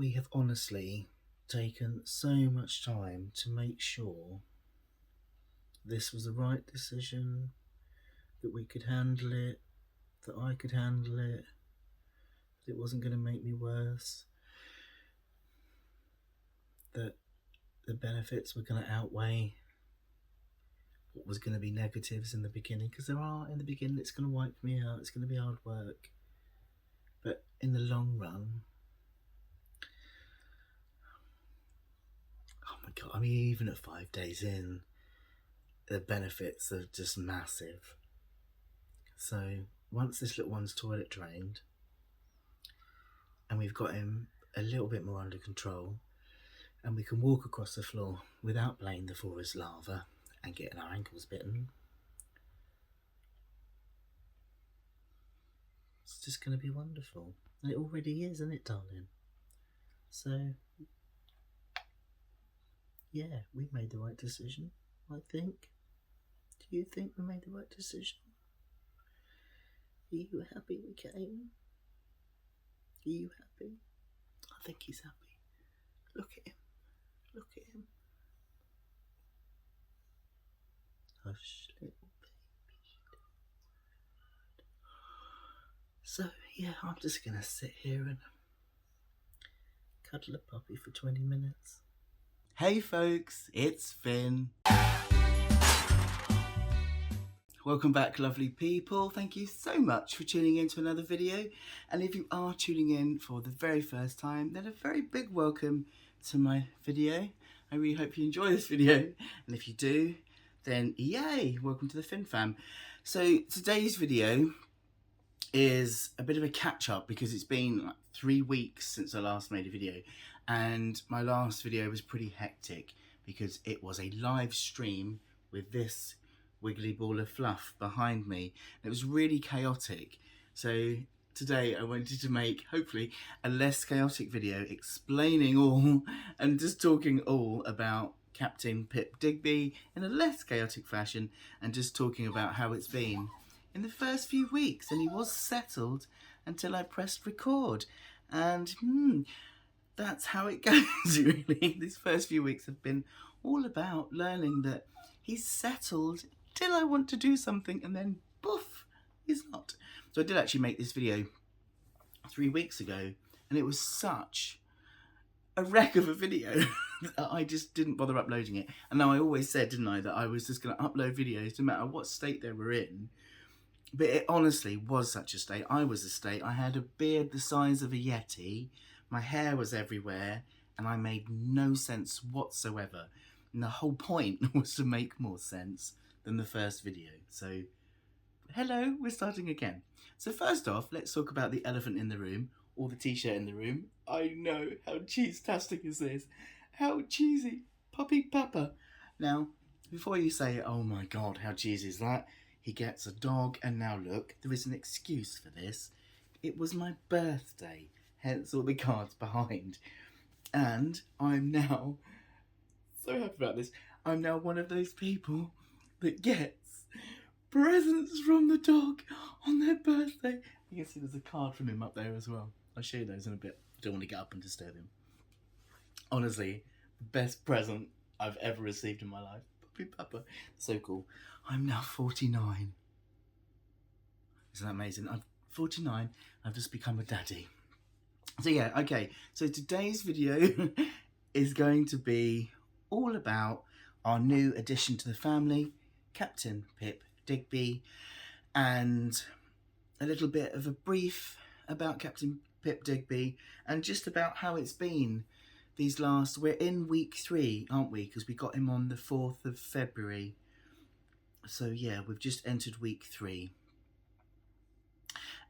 we have honestly taken so much time to make sure this was the right decision, that we could handle it, that I could handle it, that it wasn't going to make me worse, that the benefits were going to outweigh what was going to be negatives in the beginning, because in the beginning it's going to wipe me out, it's going to be hard work, but in the long run, oh my god, I mean, even at 5 days in, the benefits are just massive. So once this little one's toilet trained and we've got him a little bit more under control and we can walk across the floor without playing the forest lava and getting our ankles bitten, it's just going to be wonderful. And it already is, isn't it, darling? So yeah, we made the right decision, I think. Do you think we made the right decision? Are you happy we came? Are you happy? I think he's happy. Look at him. Look at him. Hush, little baby. So, yeah, I'm just going to sit here and cuddle a puppy for 20 minutes. Hey folks, it's Finn. Welcome back, lovely people. Thank you so much for tuning in to another video. And if you are tuning in for the very first time, then a very big welcome to my video. I really hope you enjoy this video. And if you do, then yay, welcome to the Finn fam. So today's video is a bit of a catch up because it's been like 3 weeks since I last made a video. And my last video was pretty hectic because it was a live stream with this wiggly ball of fluff behind me. It was really chaotic. So today I wanted to make, hopefully, a less chaotic video explaining all and just talking all about Captain Pip Digby in a less chaotic fashion and just talking about how it's been in the first few weeks. And he was settled until I pressed record. And that's how it goes, really. These first few weeks have been all about learning that he's settled till I want to do something, and then poof, he's not. So I did actually make this video 3 weeks ago, and it was such a wreck of a video that I just didn't bother uploading it. And now I always said, didn't I, that I was just going to upload videos no matter what state they were in. But it honestly was such a state. I was a state. I had a beard the size of a Yeti, my hair was everywhere, and I made no sense whatsoever. And the whole point was to make more sense than the first video. So, hello, we're starting again. So first off, let's talk about the elephant in the room, or the t-shirt in the room. I know, how cheese-tastic is this? How cheesy, Puppy Papa. Now, before you say, oh my god, how cheesy is that? He gets a dog, and now look, there is an excuse for this. It was my birthday, hence all the cards behind. And I'm now so happy about this. I'm now one of those people that gets presents from the dog on their birthday. You can see there's a card from him up there as well. I'll show you those in a bit. Don't want to get up and disturb him. Honestly, the best present I've ever received in my life. Puppy Papa. So cool. I'm now 49. Isn't that amazing? I'm 49. I've just become a daddy. So yeah, okay. So today's video is going to be all about our new addition to the family, Captain Pip Digby, and a little bit of a brief about Captain Pip Digby and just about how it's been these last... We're in week 3, aren't we? Because we got him on the 4th of February. So yeah, we've just entered week 3.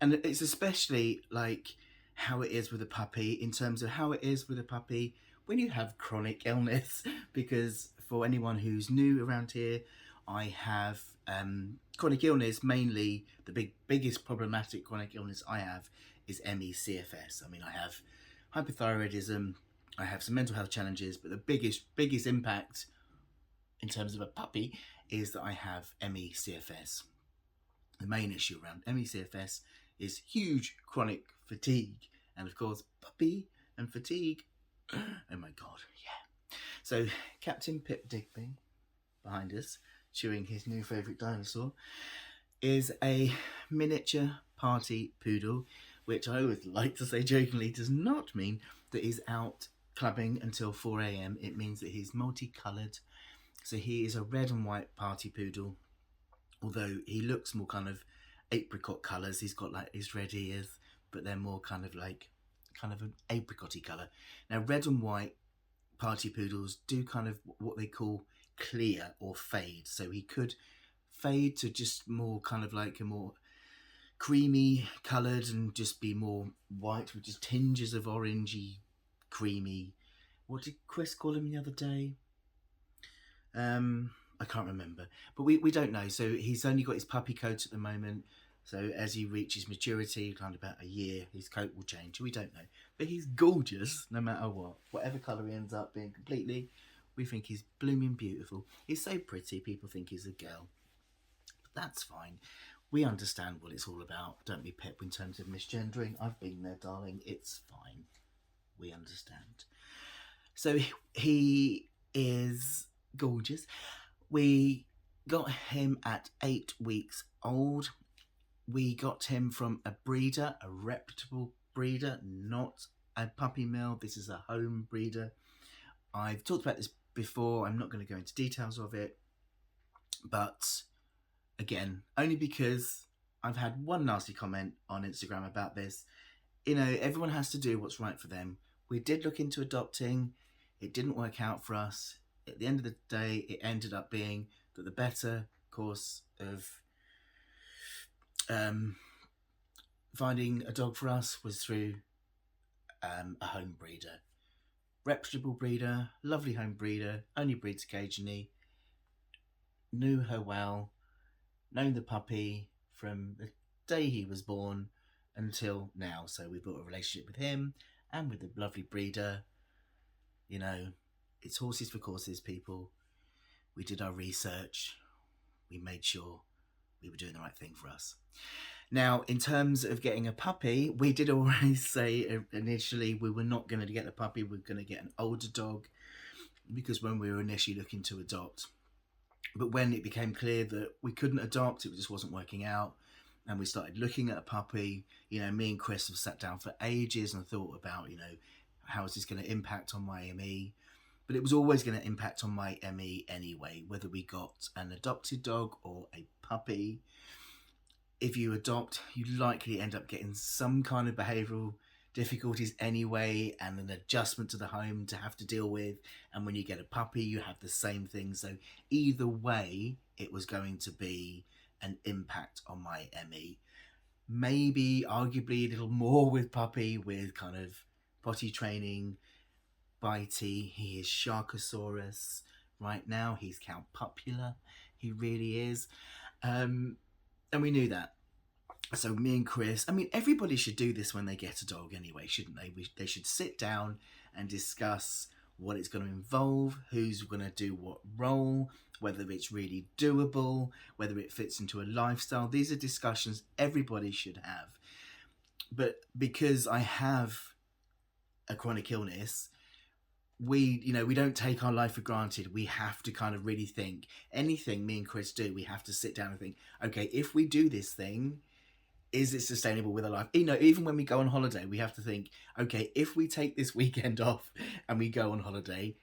And it's especially like how it is with a puppy, in terms of how it is with a puppy when you have chronic illness, because for anyone who's new around here, I have chronic illness. Mainly the biggest problematic chronic illness I have is ME/CFS. I mean, I have hypothyroidism, I have some mental health challenges, but the biggest impact in terms of a puppy is that I have ME/CFS. The main issue around ME/CFS is huge chronic fatigue, and of course puppy and fatigue. Oh my god, yeah. So Captain Pip Digby, behind us, chewing his new favourite dinosaur, is a miniature party poodle, which I always like to say jokingly does not mean that he's out clubbing until 4 a.m. It means that he's multicoloured. So he is a red and white party poodle, although he looks more kind of apricot colours. He's got like his red ears, but they're more kind of an apricotty colour. Now, red and white party poodles do kind of what they call clear or fade. So he could fade to just more kind of like a more creamy coloured and just be more white with just tinges of orangey, creamy. What did Chris call him the other day? I can't remember, but we don't know. So he's only got his puppy coat at the moment. So as he reaches maturity, kind of about a year, his coat will change. We don't know, but he's gorgeous no matter what. Whatever colour he ends up being completely, we think he's blooming beautiful. He's so pretty, people think he's a girl. But that's fine. We understand what it's all about, don't we, Pip, in terms of misgendering? I've been there, darling. It's fine. We understand. So he is gorgeous. We got him at 8 weeks old. We got him from a breeder, a reputable breeder, not a puppy mill. This is a home breeder. I've talked about this before. I'm not going to go into details of it. But again, only because I've had one nasty comment on Instagram about this. You know, everyone has to do what's right for them. We did look into adopting. It didn't work out for us. At the end of the day, it ended up being that the better course of finding a dog for us was through a home breeder. Reputable breeder, lovely home breeder, only breeds occasionally. Knew her well, known the puppy from the day he was born until now. So we built a relationship with him and with the lovely breeder. You know, it's horses for courses, people. We did our research. We made sure we were doing the right thing for us. Now, in terms of getting a puppy, we did always say initially we were not going to get the puppy. We were going to get an older dog because when we were initially looking to adopt. But when it became clear that we couldn't adopt, it just wasn't working out. And we started looking at a puppy. You know, me and Chris have sat down for ages and thought about, you know, how is this going to impact on my ME? But it was always going to impact on my ME anyway, whether we got an adopted dog or a puppy. If you adopt, you likely end up getting some kind of behavioural difficulties anyway, and an adjustment to the home to have to deal with. And when you get a puppy, you have the same thing. So either way, it was going to be an impact on my ME. Maybe arguably a little more with puppy, with kind of potty training, bitey. He is Sharkosaurus right now. He's Count Popular. He really is. And we knew that. So me and Chris, I mean, everybody should do this when they get a dog anyway, shouldn't they? They should sit down and discuss what it's going to involve, who's going to do what role, whether it's really doable, whether it fits into a lifestyle. These are discussions everybody should have. But because I have a chronic illness, we don't take our life for granted. We have to kind of really think. Anything me and Chris do, we have to sit down and think, okay, if we do this thing, is it sustainable with our life? You know, even when we go on holiday, we have to think, okay, if we take this weekend off and we go on holiday,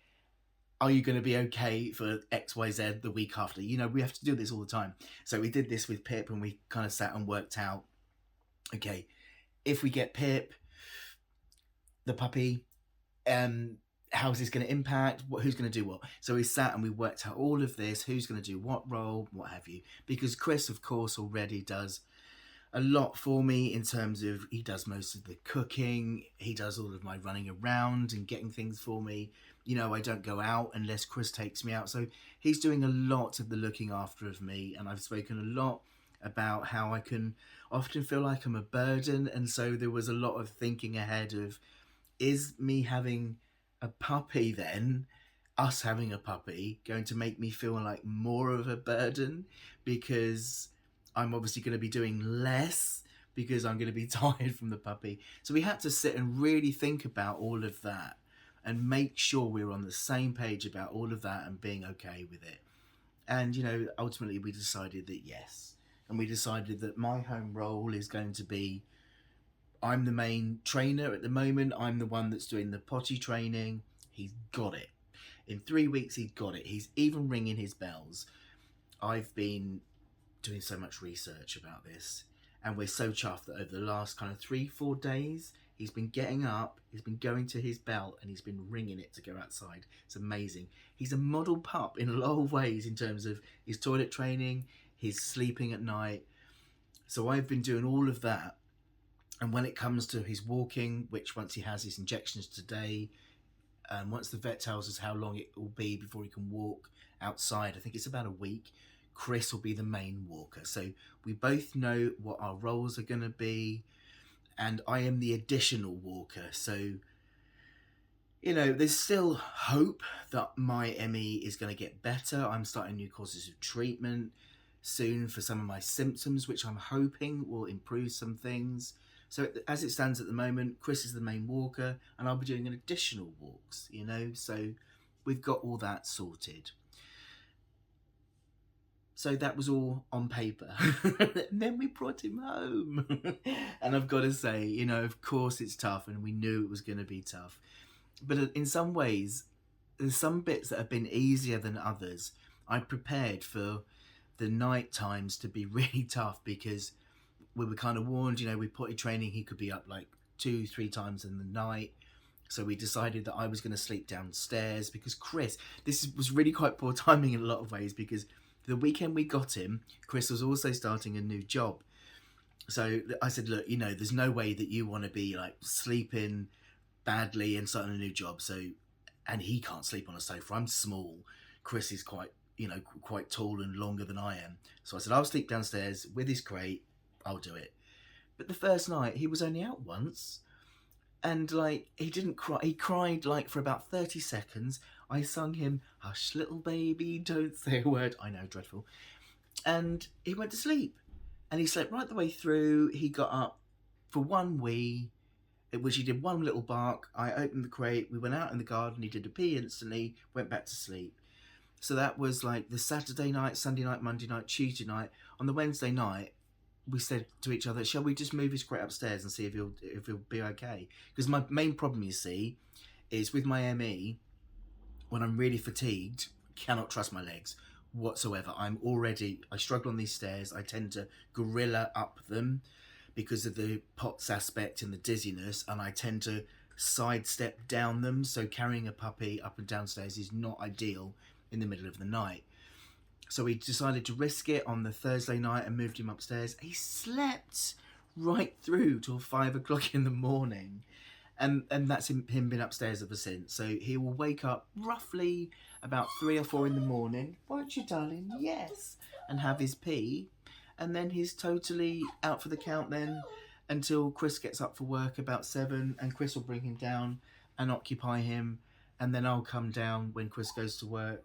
are you going to be okay for XYZ the week after? You know, we have to do this all the time. So we did this with Pip, and we kind of sat and worked out, okay, if we get Pip, the puppy, how is this going to impact? Who's going to do what? So we sat and we worked out all of this, who's going to do what role, what have you. Because Chris, of course, already does a lot for me in terms of, he does most of the cooking, he does all of my running around and getting things for me. You know, I don't go out unless Chris takes me out, so he's doing a lot of the looking after of me. And I've spoken a lot about how I can often feel like I'm a burden, and so there was a lot of thinking ahead of, is me having a puppy then, us having a puppy, going to make me feel like more of a burden, because I'm obviously going to be doing less, because I'm going to be tired from the puppy. So we had to sit and really think about all of that and make sure we were on the same page about all of that and being okay with it. And, you know, ultimately we decided that yes. And we decided that my home role is going to be, I'm the main trainer at the moment. I'm the one that's doing the potty training. He's got it. In 3 weeks, he's got it. He's even ringing his bells. I've been doing so much research about this, and we're so chuffed that over the last kind of 3-4 days, he's been getting up, he's been going to his bell, and he's been ringing it to go outside. It's amazing. He's a model pup in a lot of ways in terms of his toilet training, his sleeping at night. So I've been doing all of that. And when it comes to his walking, which once he has his injections today, once the vet tells us how long it will be before he can walk outside, I think it's about a week, Chris will be the main walker. So we both know what our roles are going to be, and I am the additional walker. So, you know, there's still hope that my ME is going to get better. I'm starting new courses of treatment soon for some of my symptoms, which I'm hoping will improve some things. So as it stands at the moment, Chris is the main walker, and I'll be doing an additional walks, you know, so we've got all that sorted. So that was all on paper. And then we brought him home. And I've got to say, you know, of course it's tough, and we knew it was going to be tough. But in some ways, there's some bits that have been easier than others. I prepared for the night times to be really tough because we were kind of warned, you know, with potty training, he could be up like 2-3 times in the night. So we decided that I was going to sleep downstairs because Chris, this was really quite poor timing in a lot of ways, because the weekend we got him, Chris was also starting a new job. So I said, look, you know, there's no way that you want to be like sleeping badly and starting a new job. So, and he can't sleep on a sofa. I'm small. Chris is quite, you know, quite tall and longer than I am. So I said, I'll sleep downstairs with his crate. I'll do it. But the first night he was only out once, and like he didn't cry. He cried like for about 30 seconds. I sung him "Hush Little Baby, Don't Say a Word." I know, dreadful. And he went to sleep, and he slept right the way through. He got up for one wee, which he did one little bark. I opened the crate, we went out in the garden, he did a pee instantly, went back to sleep. So that was like the Saturday night, Sunday night, Monday night, Tuesday night. On the Wednesday night, we said to each other, shall we just move his crate upstairs and see if he'll be okay? Because my main problem, you see, is with my ME, when I'm really fatigued, cannot trust my legs whatsoever. I struggle on these stairs. I tend to gorilla up them because of the POTS aspect and the dizziness, and I tend to sidestep down them. So carrying a puppy up and downstairs is not ideal in the middle of the night. So we decided to risk it on the Thursday night and moved him upstairs. He slept right through till 5 o'clock in the morning. And that's him been upstairs ever since. So he will wake up roughly about 3 or 4 in the morning. Won't you, darling? Yes. And have his pee. And then he's totally out for the count then until Chris gets up for work about 7. And Chris will bring him down and occupy him. And then I'll come down when Chris goes to work.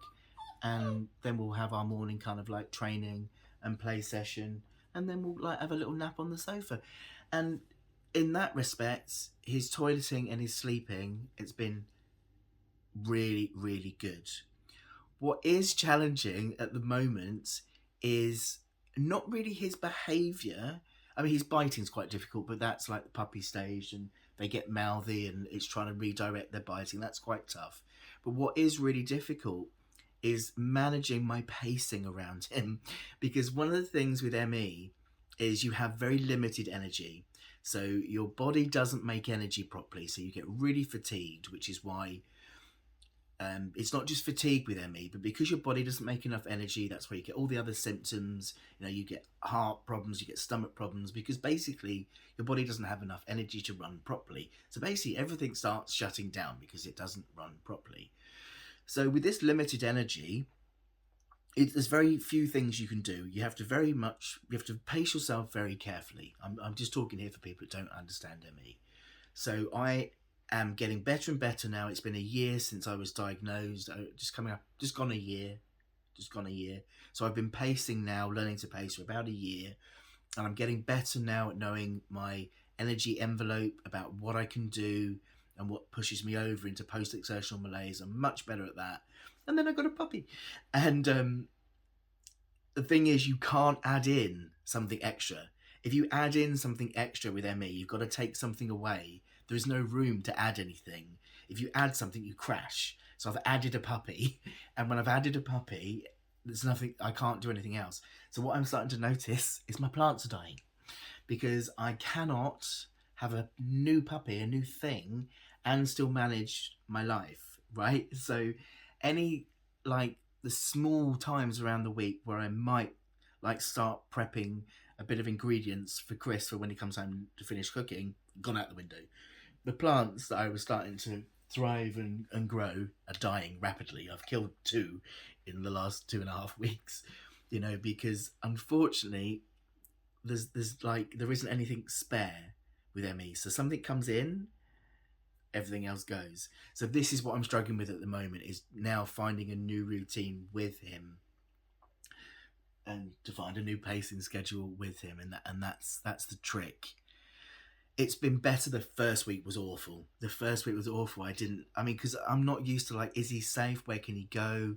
And then we'll have our morning kind of like training and play session, and then we'll like have a little nap on the sofa. And in that respect, his toileting and his sleeping, it's been really, really good. What is challenging at the moment is not really his behaviour. I mean, his biting's quite difficult, but that's like the puppy stage, and they get mouthy and it's trying to redirect their biting. That's quite tough. But what is really difficult is managing my pacing around him, because one of the things with ME is you have very limited energy. So your body doesn't make energy properly, so you get really fatigued, which is why it's not just fatigue with ME, but because your body doesn't make enough energy, that's where you get all the other symptoms. You know, you get heart problems, you get stomach problems, because basically your body doesn't have enough energy to run properly. So basically everything starts shutting down because it doesn't run properly. So with this limited energy, there's very few things you can do. You have to pace yourself very carefully. I'm just talking here for people that don't understand ME. So I am getting better and better now. It's been a year since I was diagnosed. Just gone a year. So I've been pacing now, learning to pace for about a year. and I'm getting better now at knowing my energy envelope, about what I can do and what pushes me over into post-exertional malaise. I'm much better at that. And then I got a puppy. And the thing is, you can't add in something extra. If you add in something extra with ME, you've got to take something away. There is no room to add anything. If you add something, you crash. So I've added a puppy, and when I've added a puppy, there's nothing, I can't do anything else. So what I'm starting to notice is my plants are dying, because I cannot have a new puppy, a new thing, and still manage my life, right? So any, like, the small times around the week where I might like start prepping a bit of ingredients for Chris for when he comes home to finish cooking, gone out the window. The plants that I was starting to thrive and grow are dying rapidly. I've killed 2 in the last 2.5 weeks, because unfortunately there's like, there isn't anything spare with ME. So something comes in, everything else goes. So this is what I'm struggling with at the moment, is now finding a new routine with him, and to find a new pacing schedule with him, and that's the trick. It's been better. The first week was awful. I mean, because I'm not used to, like, is he safe? Where can he go?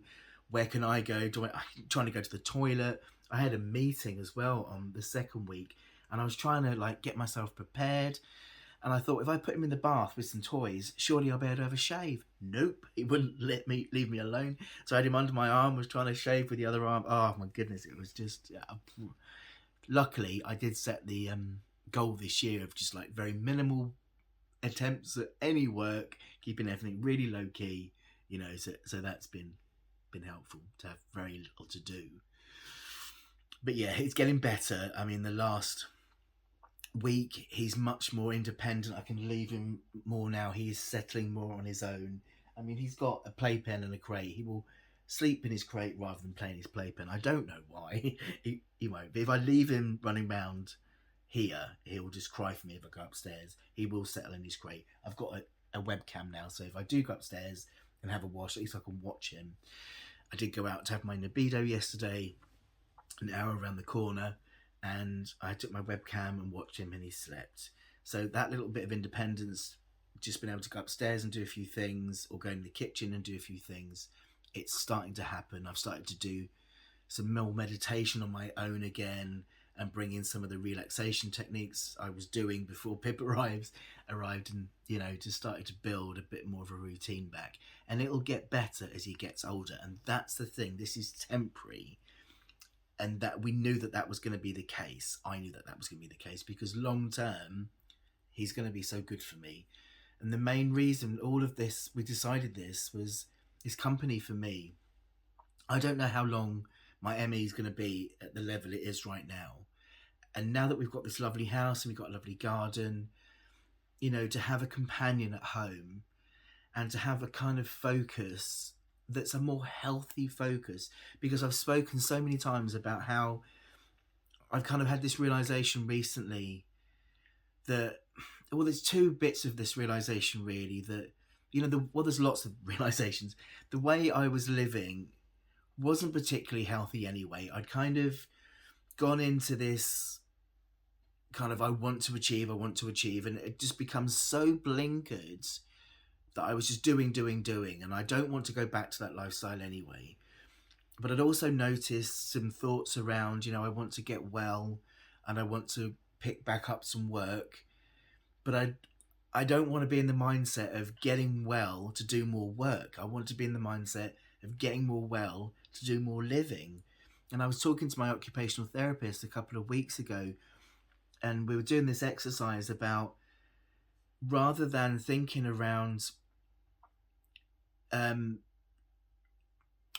Where can I go? I'm trying to go to the toilet. I had a meeting as well on the second week, and I was trying to, like, get myself prepared. And I thought, if I put him in the bath with some toys, surely I'll be able to have a shave. Nope, he wouldn't leave me alone. So I had him under my arm, was trying to shave with the other arm. Oh my goodness, it was just. Luckily, I did set the goal this year of just, like, very minimal attempts at any work, keeping everything really low key. So that's been helpful to have very little to do. But yeah, it's getting better. I mean, the last week he's much more independent. I can leave him more now. He is settling more on his own. I mean, he's got a playpen and a crate. He will sleep in his crate rather than play in his playpen. I don't know why. he won't. But if I leave him running around here, he'll just cry for me. If I go upstairs, he will settle in his crate. I've got a webcam now, so if I do go upstairs and have a wash, at least I can watch him. I did go out to have my libido yesterday, an hour around the corner, and I took my webcam and watched him, and he slept. So that little bit of independence, just being able to go upstairs and do a few things, or go in the kitchen and do a few things, it's starting to happen. I've started to do some more meditation on my own again, and bring in some of the relaxation techniques I was doing before Pip arrived, and just started to build a bit more of a routine back. And it'll get better as he gets older, and that's the thing. This is temporary. And that we knew that was going to be the case. I knew that was going to be the case, because long term, he's going to be so good for me. And the main reason all of this, we decided this, was his company for me. I don't know how long my ME is going to be at the level it is right now. And now that we've got this lovely house and we've got a lovely garden, to have a companion at home and to have a kind of focus that's a more healthy focus, because I've spoken so many times about how I've kind of had this realization recently that, well, there's 2 bits of this realization really, that, there's lots of realizations. The way I was living wasn't particularly healthy anyway. I'd kind of gone into this kind of, I want to achieve, and it just becomes so blinkered that I was just doing, and I don't want to go back to that lifestyle anyway. But I'd also noticed some thoughts around, I want to get well, and I want to pick back up some work, but I don't want to be in the mindset of getting well to do more work. I want to be in the mindset of getting more well to do more living. And I was talking to my occupational therapist a couple of weeks ago, and we were doing this exercise about, rather than thinking around,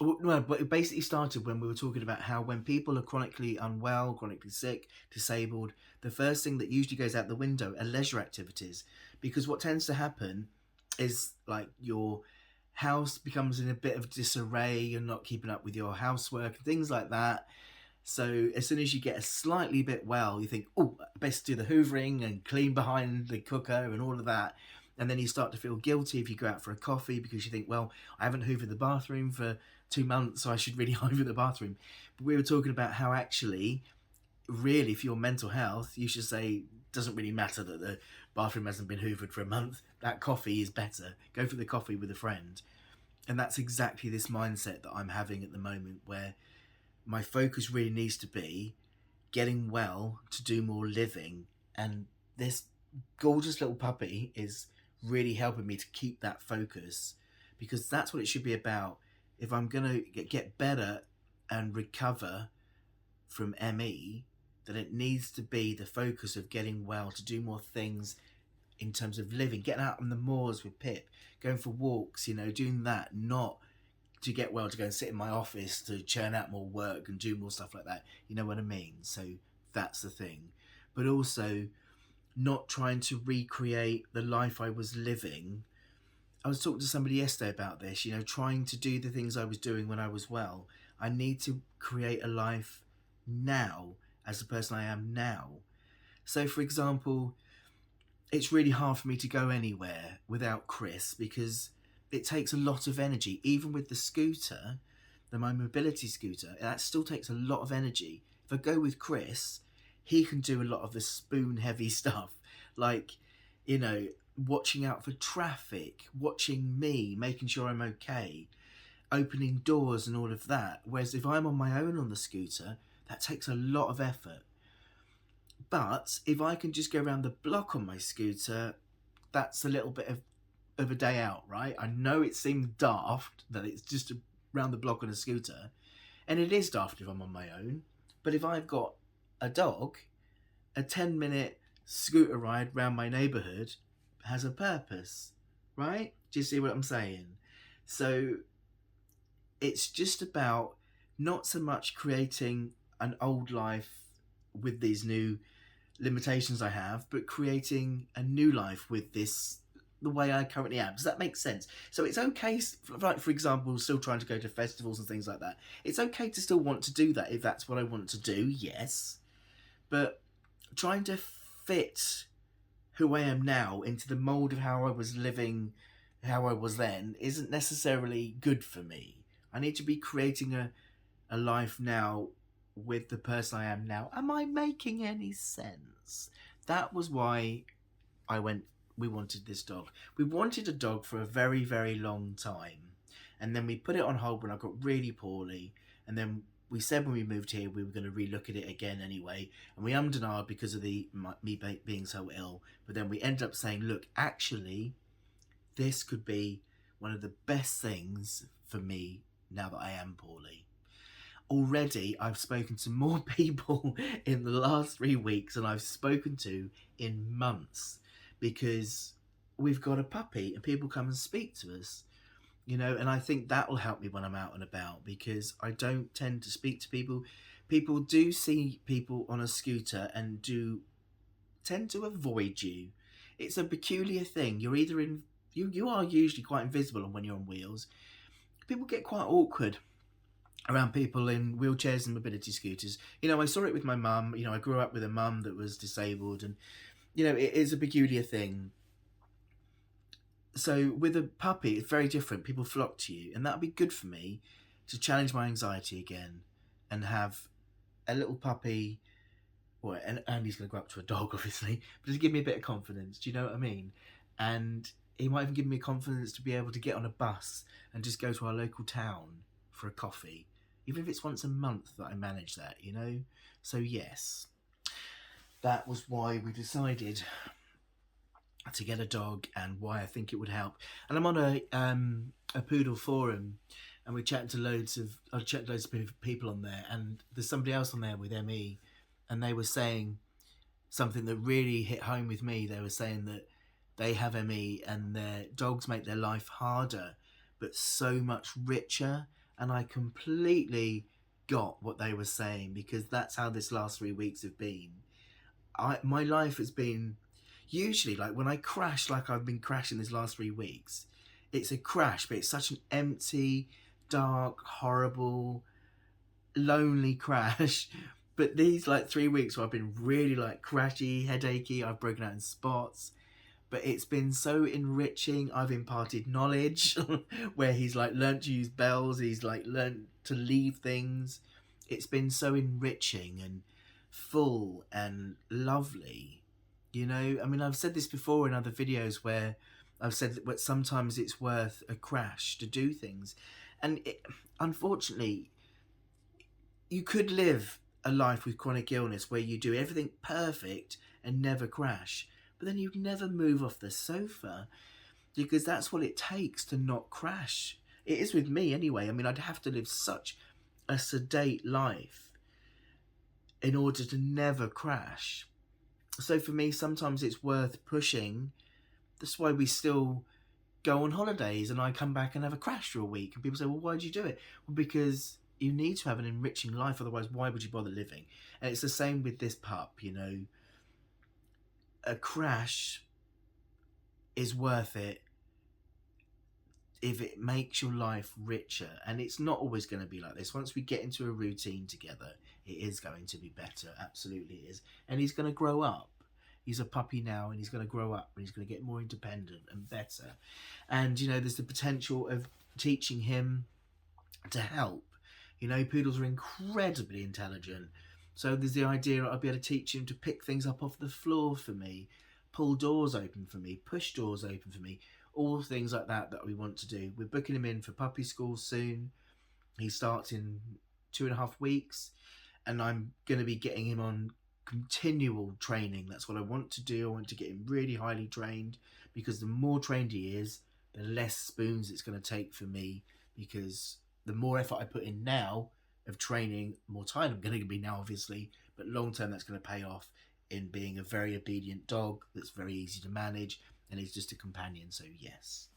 well, but it basically started when we were talking about how when people are chronically unwell, chronically sick, disabled, the first thing that usually goes out the window are leisure activities. Because what tends to happen is, like, your house becomes in a bit of disarray, you're not keeping up with your housework and things like that. So as soon as you get a slightly bit well, you think, oh, best do the hoovering and clean behind the cooker and all of that. And then you start to feel guilty if you go out for a coffee, because you think, well, I haven't hoovered the bathroom for 2 months, so I should really hoover the bathroom. But we were talking about how actually really, for your mental health, you should say, doesn't really matter that the bathroom hasn't been hoovered for a month. That coffee is better. Go for the coffee with a friend. And that's exactly this mindset that I'm having at the moment, where my focus really needs to be getting well to do more living. And this gorgeous little puppy is really helping me to keep that focus, because that's what it should be about. If I'm going to get better and recover from ME, then it needs to be the focus of getting well to do more things in terms of living, getting out on the moors with Pip, going for walks, doing that, not to get well to go and sit in my office to churn out more work and do more stuff like that. You know what I mean? So that's the thing. But also not trying to recreate the life I was living. I was talking to somebody yesterday about this, trying to do the things I was doing when I was well. I need to create a life now as the person I am now. So, for example, it's really hard for me to go anywhere without Chris, because it takes a lot of energy. Even with the scooter, my mobility scooter, that still takes a lot of energy. If I go with Chris, he can do a lot of the spoon heavy stuff, like, watching out for traffic, watching me, making sure I'm okay, opening doors and all of that. Whereas if I'm on my own on the scooter, that takes a lot of effort. But if I can just go around the block on my scooter, that's a little bit of a day out, right? I know it seems daft that it's just around the block on a scooter, and it is daft if I'm on my own. But if I've got a dog, a 10-minute scooter ride around my neighbourhood has a purpose, right? Do you see what I'm saying? So it's just about not so much creating an old life with these new limitations I have, but creating a new life with the way I currently am. Does that make sense? So it's okay, like, for example, still trying to go to festivals and things like that. It's okay to still want to do that if that's what I want to do, yes. But trying to fit who I am now into the mould of how I was living, how I was then, isn't necessarily good for me. I need to be creating a life now with the person I am now. Am I making any sense? That was why we wanted this dog. We wanted a dog for a very, very long time. And then we put it on hold when I got really poorly. And then we said when we moved here we were going to relook at it again anyway. And we ummed and ahed because of me being so ill. But then we ended up saying, look, actually, this could be one of the best things for me now that I am poorly. Already, I've spoken to more people in the last 3 weeks than I've spoken to in months, because we've got a puppy and people come and speak to us, and I think that will help me when I'm out and about, because I don't tend to speak to people. People do see people on a scooter and do tend to avoid you. It's a peculiar thing. You're either you are usually quite invisible when you're on wheels. People get quite awkward around people in wheelchairs and mobility scooters. I saw it with my mum. I grew up with a mum that was disabled, and it is a peculiar thing. So with a puppy, it's very different. People flock to you, and that would be good for me to challenge my anxiety again and have a little puppy. Well, and Andy's going to go up to a dog, obviously, but to give me a bit of confidence. Do you know what I mean? And he might even give me confidence to be able to get on a bus and just go to our local town for a coffee, even if it's once a month that I manage that, So yes, that was why we decided to get a dog, and why I think it would help. And I'm on a poodle forum, and we're chatting to loads of people on there, and there's somebody else on there with ME, and they were saying something that really hit home with me. They were saying that they have ME and their dogs make their life harder, but so much richer. And I completely got what they were saying, because that's how this last 3 weeks have been. My life has been, usually, like when I crash, like I've been crashing this last 3 weeks, it's a crash, but it's such an empty, dark, horrible, lonely crash. But these 3 weeks where I've been really crashy, headachy, I've broken out in spots, but it's been so enriching. I've imparted knowledge where he's learnt to use bells, he's learnt to leave things. It's been so enriching, and full and lovely. You know, I mean, I've said this before in other videos where I've said that sometimes it's worth a crash to do things. And unfortunately, you could live a life with chronic illness where you do everything perfect and never crash, but then you'd never move off the sofa, because that's what it takes to not crash. It is with me anyway. I mean, I'd have to live such a sedate life in order to never crash. So for me, sometimes it's worth pushing. That's why we still go on holidays and I come back and have a crash for a week. And people say, well, why did you do it? Well, because you need to have an enriching life. Otherwise, why would you bother living? And it's the same with this pup, you know. A crash is worth it if it makes your life richer. And it's not always going to be like this. Once we get into a routine together, it is going to be better. Absolutely is. And he's going to grow up. He's a puppy now, and he's going to grow up, and he's going to get more independent and better. And, you know, there's the potential of teaching him to help. You know, poodles are incredibly intelligent. So there's the idea I'll be able to teach him to pick things up off the floor for me, pull doors open for me, push doors open for me, all things like that we want to do. We're booking him in for puppy school soon. He starts in 2.5 weeks, and I'm going to be getting him on continual training. That's what I want to do. I want to get him really highly trained, because the more trained he is, the less spoons it's going to take for me, because the more effort I put in now of training, more time I'm going to be now, obviously, but long term that's going to pay off in being a very obedient dog that's very easy to manage, and he's just a companion. So yes,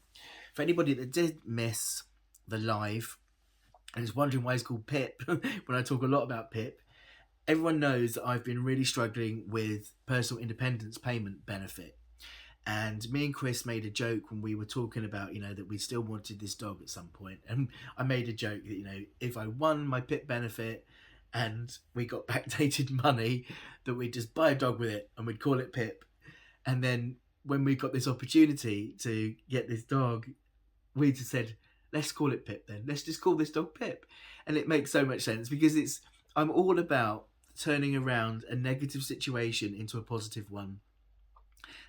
for anybody that did miss the live and is wondering why he's called Pip when I talk a lot about Pip, everyone knows that I've been really struggling with personal independence payment benefit. And me and Chris made a joke when we were talking about, you know, that we still wanted this dog at some point. And I made a joke that, you know, if I won my Pip benefit and we got backdated money, that we'd just buy a dog with it and we'd call it Pip. And then when we got this opportunity to get this dog, we just said, let's call it Pip then. Let's just call this dog Pip. And it makes so much sense, because I'm all about turning around a negative situation into a positive one.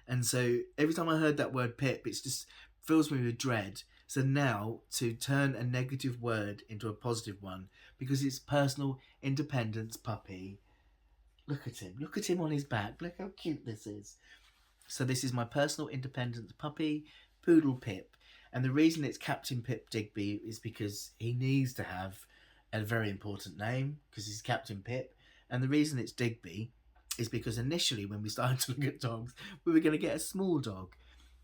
And so every time I heard that word Pip, it just fills me with dread. So now to turn a negative word into a positive one, because it's personal independence puppy. Look at him. Look at him on his back. Look how cute this is. So this is my personal independence puppy, Poodle Pip. And the reason it's Captain Pip Digby is because he needs to have a very important name, because he's Captain Pip. And the reason it's Digby is because initially when we started to look at dogs, we were going to get a small dog.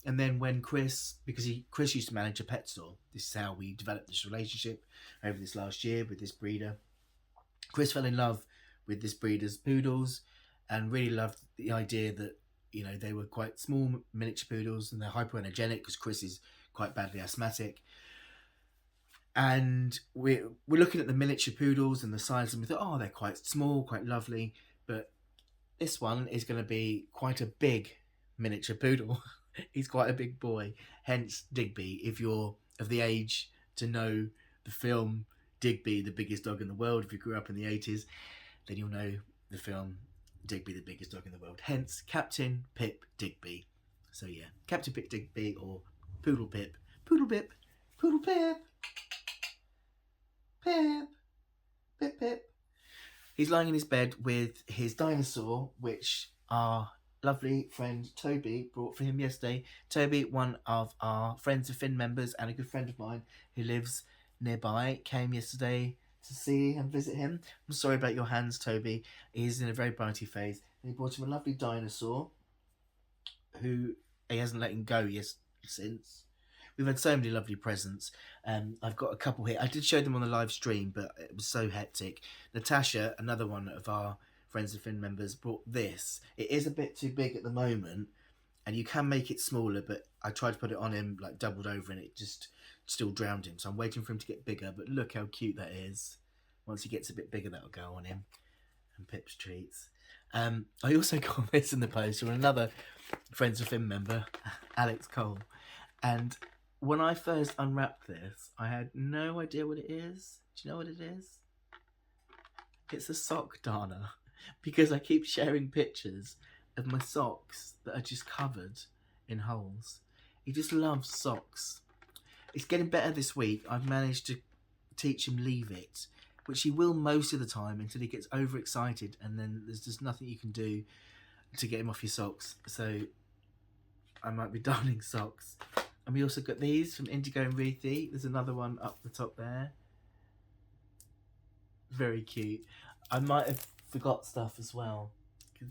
And then when Chris used to manage a pet store, this is how we developed this relationship over this last year with this breeder. Chris fell in love with this breeder's poodles and really loved the idea that, you know, they were quite small miniature poodles and they're hypoenergenic, because Chris is quite badly asthmatic. And we're looking at the miniature poodles and the size, and we thought, oh, they're quite small, quite lovely. But this one is going to be quite a big miniature poodle. He's quite a big boy, hence Digby. If you're of the age to know the film Digby, the biggest dog in the world, if you grew up in the 80s, then you'll know the film Digby, the biggest dog in the world. Hence Captain Pip Digby. So yeah, Captain Pip Digby, or Poodle Pip. Poodle Pip. Poodle Pip. Pip. Pip Pip. He's lying in his bed with his dinosaur, which our lovely friend Toby brought for him yesterday. Toby, one of our Friends of Finn members and a good friend of mine who lives nearby, came yesterday to see and visit him. I'm sorry about your hands, Toby. He's in a very brighty phase. And he brought him a lovely dinosaur who he hasn't let him go since. We've had so many lovely presents. I've got a couple here. I did show them on the live stream, but it was so hectic. Natasha, another one of our Friends of Finn members, brought this. It is a bit too big at the moment, and you can make it smaller, but I tried to put it on him, like doubled over, and it just still drowned him. So I'm waiting for him to get bigger, but look how cute that is. Once he gets a bit bigger, that'll go on him. And Pip's treats. I also got this in the post from another Friends of Finn member, Alex Cole. And when I first unwrapped this, I had no idea what it is. Do you know what it is? It's a sock darner. because I keep sharing pictures of my socks that are just covered in holes. He just loves socks. It's getting better this week. I've managed to teach him leave it, which he will most of the time until he gets overexcited, and then there's just nothing you can do to get him off your socks. So I might be darning socks. And we also got these from Indigo and Ruthie. There's another one up the top there. Very cute. I might have forgot stuff as well.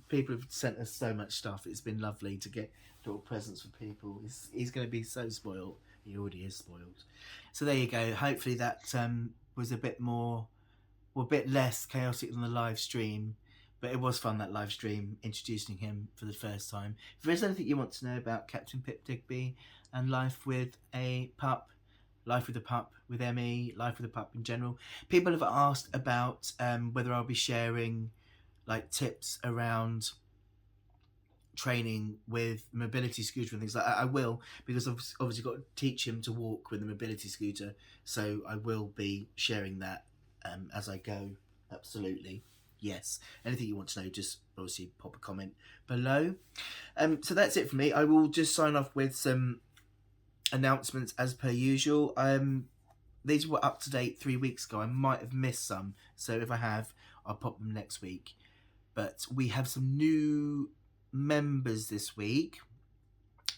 People have sent us so much stuff. It's been lovely to get little presents for people. He's going to be so spoiled. He already is spoiled. So there you go. Hopefully that was a bit less chaotic than the live stream. But it was fun, that live stream, introducing him for the first time. If there's anything you want to know about Captain Pip Digby and life with a pup, life with a pup with Emmy, life with a pup in general, people have asked about whether I'll be sharing like tips around training with mobility scooter and things like that. I will, because I've obviously got to teach him to walk with a mobility scooter, so I will be sharing that as I go. Absolutely, yes. Anything you want to know, just obviously pop a comment below. So that's it for me. I will just sign off with some announcements as per usual. These were up to date 3 weeks ago. I might have missed some, so if I have, I'll pop them next week. But we have some new members this week,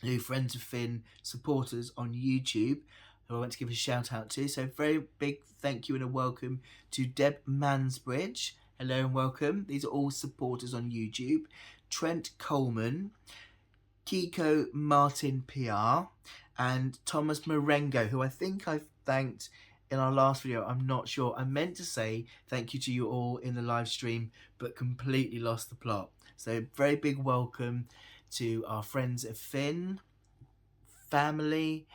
new Friends of Finn supporters on YouTube, who I want to give a shout out to. So very big thank you and a welcome to Deb Mansbridge. Hello and welcome. These are all supporters on YouTube. Trent Coleman, Kiko Martin PR, and Thomas Marengo, who I think I've thanked in our last video. I'm not sure. I meant to say thank you to you all in the live stream, but completely lost the plot. So very big welcome to our Friends of Finn family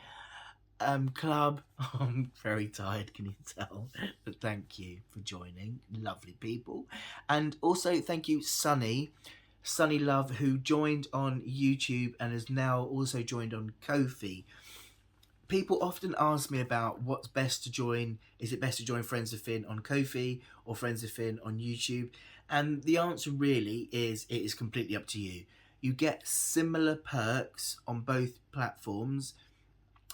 club. I'm very tired, can you tell? But thank you for joining, lovely people. And also thank you Sonni Love, who joined on YouTube and has now also joined on Ko-fi. People often ask me about what's best to join. Is it best to join Friends of Finn on Ko-fi or Friends of Finn on YouTube? And the answer really is, it is completely up to you. You get similar perks on both platforms.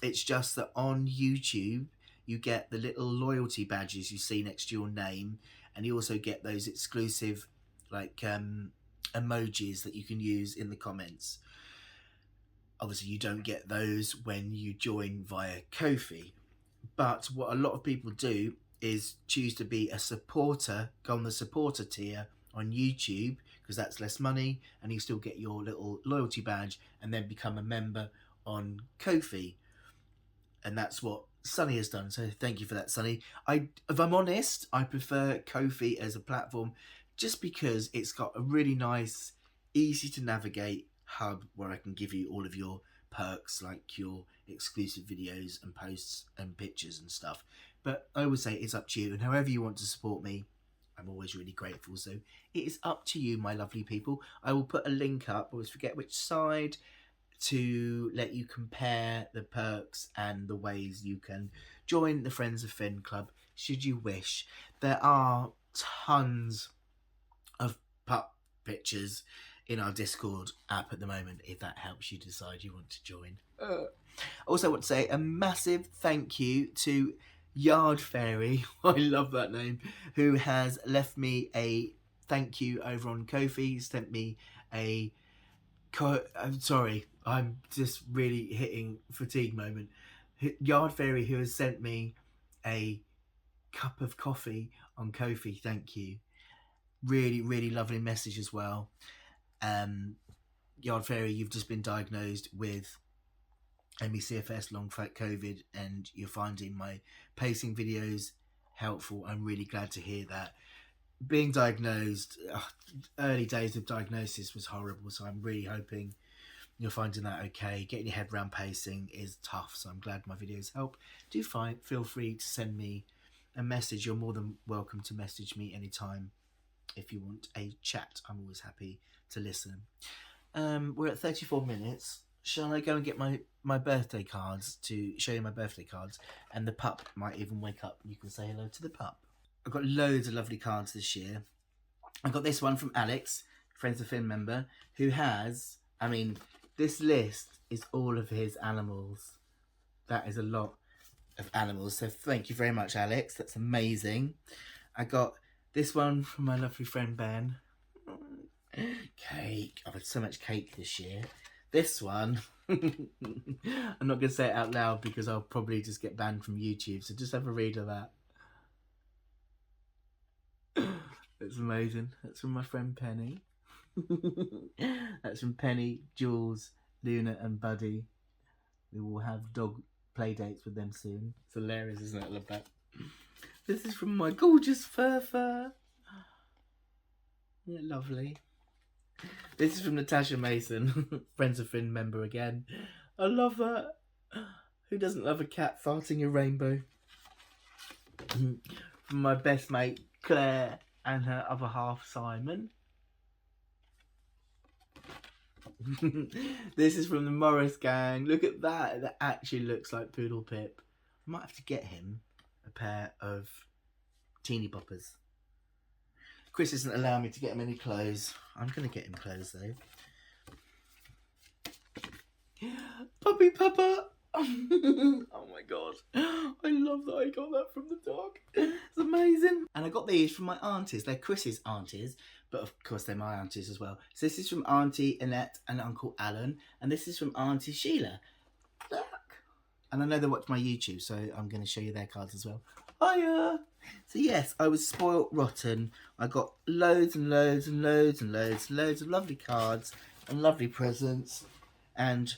It's just that on YouTube, you get the little loyalty badges you see next to your name. And you also get those exclusive like emojis that you can use in the comments. Obviously, you don't get those when you join via Ko-fi. But what a lot of people do is choose to be a supporter, go on the supporter tier on YouTube, because that's less money and you still get your little loyalty badge, and then become a member on Ko-fi. And that's what Sonni has done. So thank you for that, Sonni. If I'm honest, I prefer Ko-fi as a platform just because it's got a really nice, easy to navigate hub where I can give you all of your perks, like your exclusive videos and posts and pictures and stuff. But I would say it's up to you, and however you want to support me, I'm always really grateful. So it is up to you, my lovely people. I will put a link up, I always forget which side, to let you compare the perks and the ways you can join the Friends of Finn Club should you wish. There are tons of pup pictures in our Discord app at the moment, if that helps you decide you want to join. Also, I want to say a massive thank you to Yard Fairy, I love that name, who has left me a thank you over on Ko-fi. He sent me a I'm sorry, I'm just really hitting fatigue moment. Yard Fairy, who has sent me a cup of coffee on Ko-fi, thank you. Really, really lovely message as well. Yard Fairy, you've just been diagnosed with CFS, long fat COVID, and you're finding my pacing videos helpful. I'm really glad to hear that. Being diagnosed, early days of diagnosis was horrible, so I'm really hoping you're finding that okay. Getting your head around pacing is tough, so I'm glad my videos help. Do feel free to send me a message. You're more than welcome to message me anytime if you want a chat. I'm always happy to listen. We're at 34 minutes. Shall I go and get my birthday cards to show you my birthday cards? And the pup might even wake up and you can say hello to the pup. I've got loads of lovely cards this year. I got this one from Alex, Friends of Finn member, who has, I mean, this list is all of his animals. That is a lot of animals. So thank you very much, Alex. That's amazing. I got this one from my lovely friend Ben. Cake. I've had so much cake this year. This one, I'm not going to say it out loud because I'll probably just get banned from YouTube. So just have a read of that. That's amazing. That's from my friend Penny. That's from Penny, Jules, Luna and Buddy. We will have dog play dates with them soon. It's hilarious, isn't it? I love that. This is from my gorgeous Fur. Yeah, lovely. This is from Natasha Mason, Friends of Finn member again. I love that. Who doesn't love a cat farting a rainbow? From my best mate Claire and her other half Simon. This is from the Morris gang. Look at that. That actually looks like Poodle Pip. I might have to get him a pair of teeny boppers. Chris isn't allowing me to get him any clothes. I'm going to get him clothes though. Puppy Papa. Oh my god. I love that I got that from the dog. It's amazing. And I got these from my aunties. They're Chris's aunties, but of course they're my aunties as well. So this is from Auntie Annette and Uncle Alan. And this is from Auntie Sheila. Look. And I know they watch my YouTube, so I'm going to show you their cards as well. Hiya! So yes, I was spoilt rotten. I got loads and loads and loads and loads and loads of lovely cards and lovely presents. And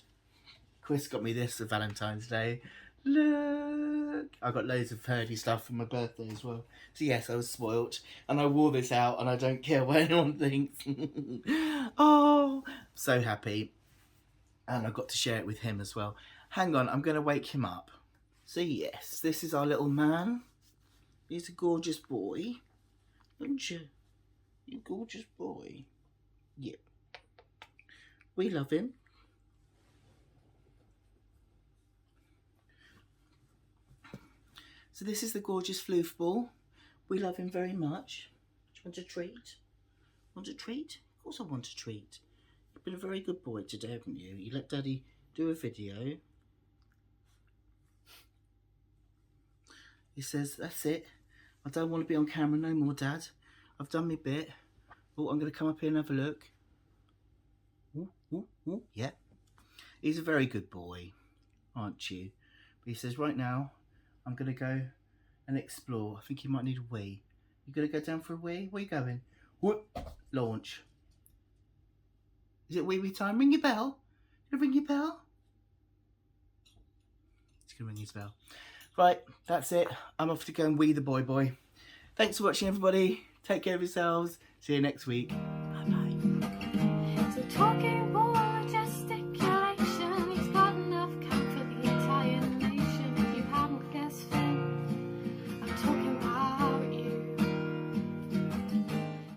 Chris got me this for Valentine's Day. Look! I got loads of Purdy stuff for my birthday as well. So yes, I was spoilt. And I wore this out and I don't care what anyone thinks. Oh, so happy. And I got to share it with him as well. Hang on, I'm going to wake him up. So yes, this is our little man. He's a gorgeous boy. Aren't you? You gorgeous boy. Yep. We love him. So this is the gorgeous floof ball. We love him very much. Do you want a treat? Want a treat? Of course I want a treat. You've been a very good boy today, haven't you? You let Daddy do a video. He says, that's it. I don't want to be on camera no more, Dad. I've done my bit. Oh, I'm going to come up here and have a look. Ooh, ooh, ooh. Yeah. He's a very good boy, aren't you? But he says, right now, I'm going to go and explore. I think he might need a wee. You going to go down for a wee? Where are you going? Whoop. Launch. Is it wee time? Ring your bell. You ring your bell? He's going to ring his bell. Right, that's it. I'm off to go and wee the boy. Thanks for watching, everybody. Take care of yourselves. See you next week. Bye-bye.